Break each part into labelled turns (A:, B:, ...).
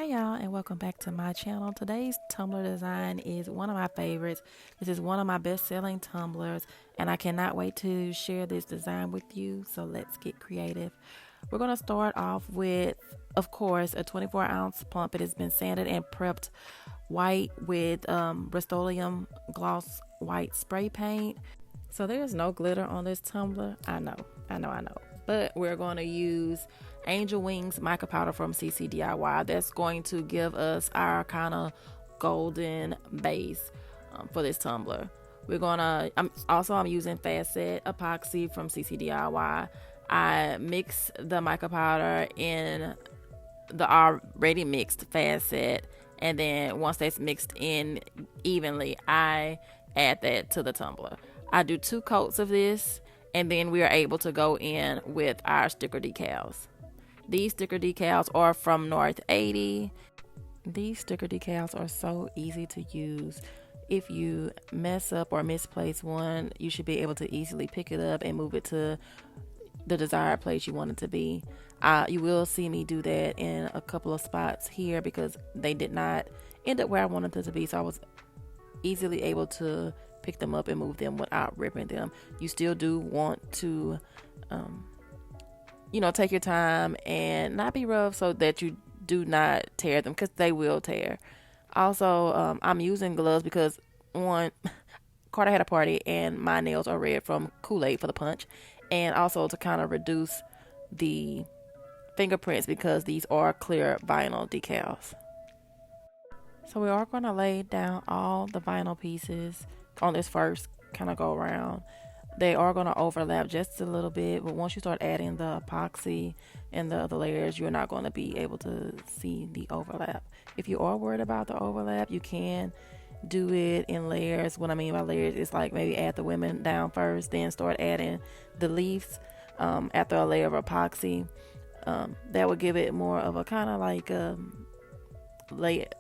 A: Hey y'all, and welcome back to my channel. Today's tumbler design is one of my favorites. This is one of my best-selling tumblers, and I cannot wait to share this design with you. So let's get creative. We're going to start off with, of course, a 24-ounce plump. It has been sanded and prepped white with Rustoleum gloss white spray paint. So there's no glitter on this tumbler. I know. But we're going to use Angel Wings mica powder from CCDIY. That's going to give us our kind of golden base for this tumbler. We're gonna. I'm using Fast Set epoxy from CCDIY. I mix the mica powder in the already mixed Fast Set, and then once that's mixed in evenly, I add that to the tumbler. I do 2 coats of this, and then we are able to go in with our sticker decals. These sticker decals are from North 80. These sticker decals are so easy to use. If you mess up or misplace one, you should be able to easily pick it up and move it to the desired place you want it to be. You will see me do that in a couple of spots here because they did not end up where I wanted them to be, so I was easily able to pick them up and move them without ripping them. You still do want to take your time and not be rough so that you do not tear them, because they will tear. Also, I'm using gloves because one, Carter had a party and my nails are red from Kool-Aid for the punch, and also to kind of reduce the fingerprints because these are clear vinyl decals. So we are going to lay down all the vinyl pieces on this first kind of go around. They are going to overlap just a little bit, but once you start adding the epoxy and the other layers, you're not going to be able to see the overlap. If you are worried about the overlap, you can do it in layers. What I mean by layers is like maybe add the women down first, then start adding the leaves after a layer of epoxy. That would give it more of a kind of like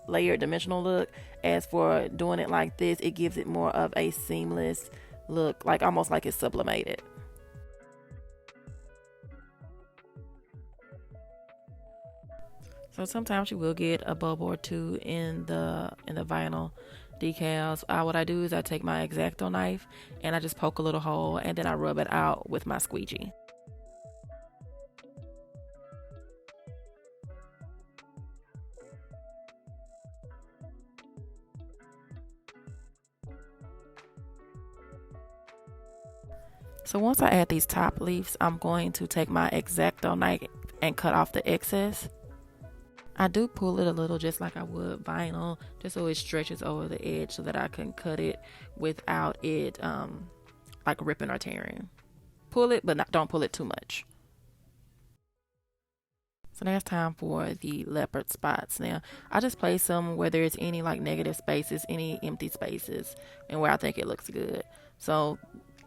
A: layered dimensional look. As for doing it like this, it gives it more of a seamless look, like almost like it's sublimated. So sometimes you will get a bubble or two in the vinyl decals. What I do is I take my X-Acto knife and I just poke a little hole, and then I rub it out with my squeegee. So once I add these top leaves, I'm going to take my X-Acto knife and cut off the excess. I do pull it a little just like I would vinyl, just so it stretches over the edge so that I can cut it without it like ripping or tearing. Pull it, but don't pull it too much. So now it's time for the leopard spots. Now I just place them where there's any like negative spaces, any empty spaces, and where I think it looks good. So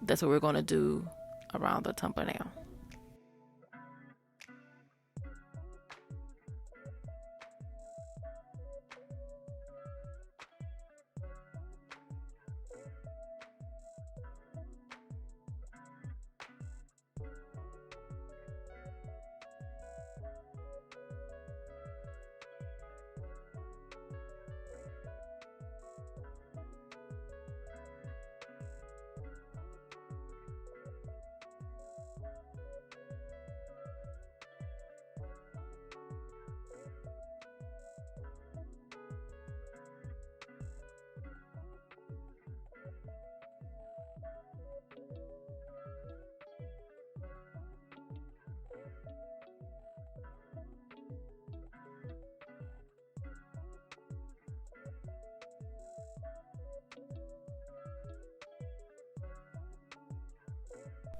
A: that's what we're going to do around the tumbler now.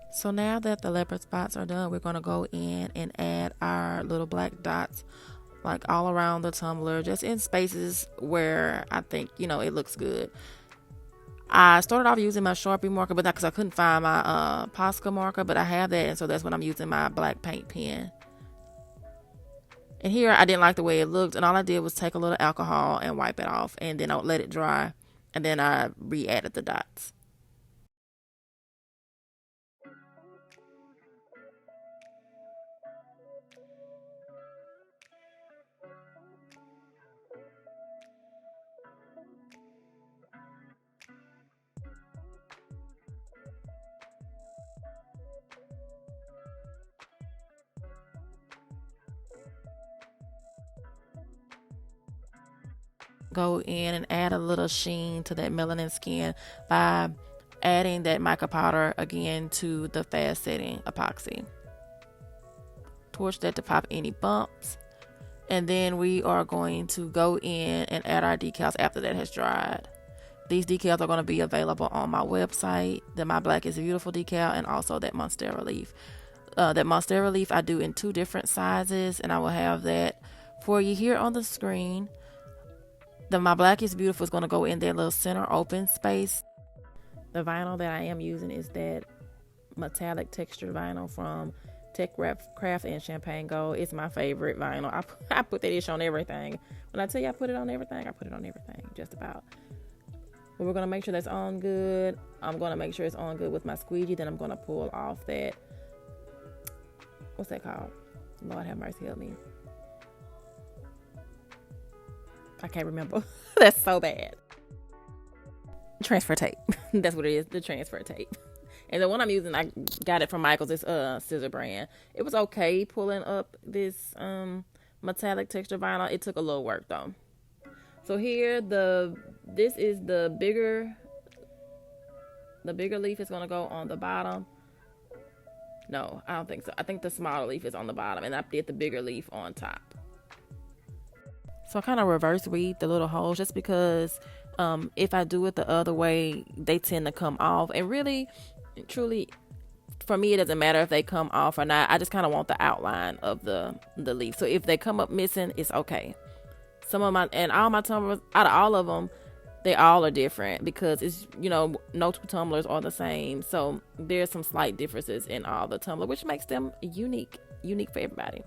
A: So now that the leopard spots are done, we're going to go in and add our little black dots like all around the tumbler, just in spaces where I think, it looks good. I started off using my Sharpie marker, but not because I couldn't find my Posca marker, but I have that, and so that's when I'm using my black paint pen. And here I didn't like the way it looked, and all I did was take a little alcohol and wipe it off, and then I let it dry, and then I re-added the dots. go in and add a little sheen to that melanin skin by adding that mica powder again to the fast setting epoxy. Torch that to pop any bumps. And then we are going to go in and add our decals after that has dried. These decals are going to be available on my website, the My Black is Beautiful decal, and also that Monstera leaf. That Monstera leaf I do in 2 different sizes, and I will have that for you here on the screen. The My Black is Beautiful is going to go in that little center open space. The vinyl that I am using is that metallic textured vinyl from Teckwrap Craft and Champagne Gold. It's my favorite vinyl. I put that ish on everything. When I tell you I put it on everything, I put it on everything, just about. But we're going to make sure that's on good. I'm going to make sure it's on good with my squeegee. Then I'm going to pull off that, what's that called? Lord have mercy, help me. I can't remember. That's so bad. Transfer tape. That's what it is, the transfer tape. And the one I'm using, I got it from Michael's. It's scissor brand. It was okay pulling up this metallic texture vinyl. It took a little work though. So here, this is the bigger leaf is gonna go on the bottom. No, I don't think so. I think the smaller leaf is on the bottom, and I did the bigger leaf on top. So I kind of reverse weave the little holes just because if I do it the other way, they tend to come off. And really, truly, for me, it doesn't matter if they come off or not. I just kind of want the outline of the leaf. So if they come up missing, it's okay. Some of my, and all my tumblers, out of all of them, they all are different because it's, you know, no 2 tumblers are the same. So there's some slight differences in all the tumblers, which makes them unique for everybody.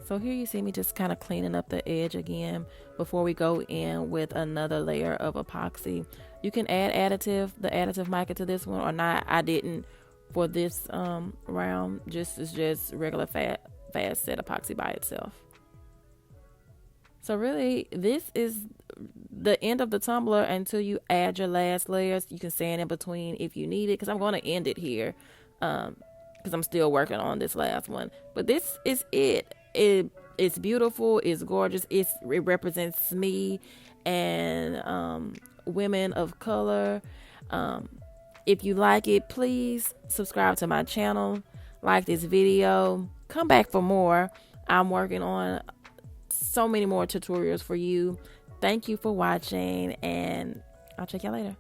A: So here you see me just kind of cleaning up the edge again before we go in with another layer of epoxy. You can add the additive mica to this one or not. I didn't for this round. It's just regular fast set epoxy by itself. So really, this is the end of the tumbler until you add your last layers. You can sand in between if you need it, because I'm going to end it here because I'm still working on this last one. But this is it. It's beautiful. It's gorgeous. It represents me and women of color. If you like it, please subscribe to my channel. Like this video. Come back for more. I'm working on so many more tutorials for you. Thank you for watching, and I'll check y'all later.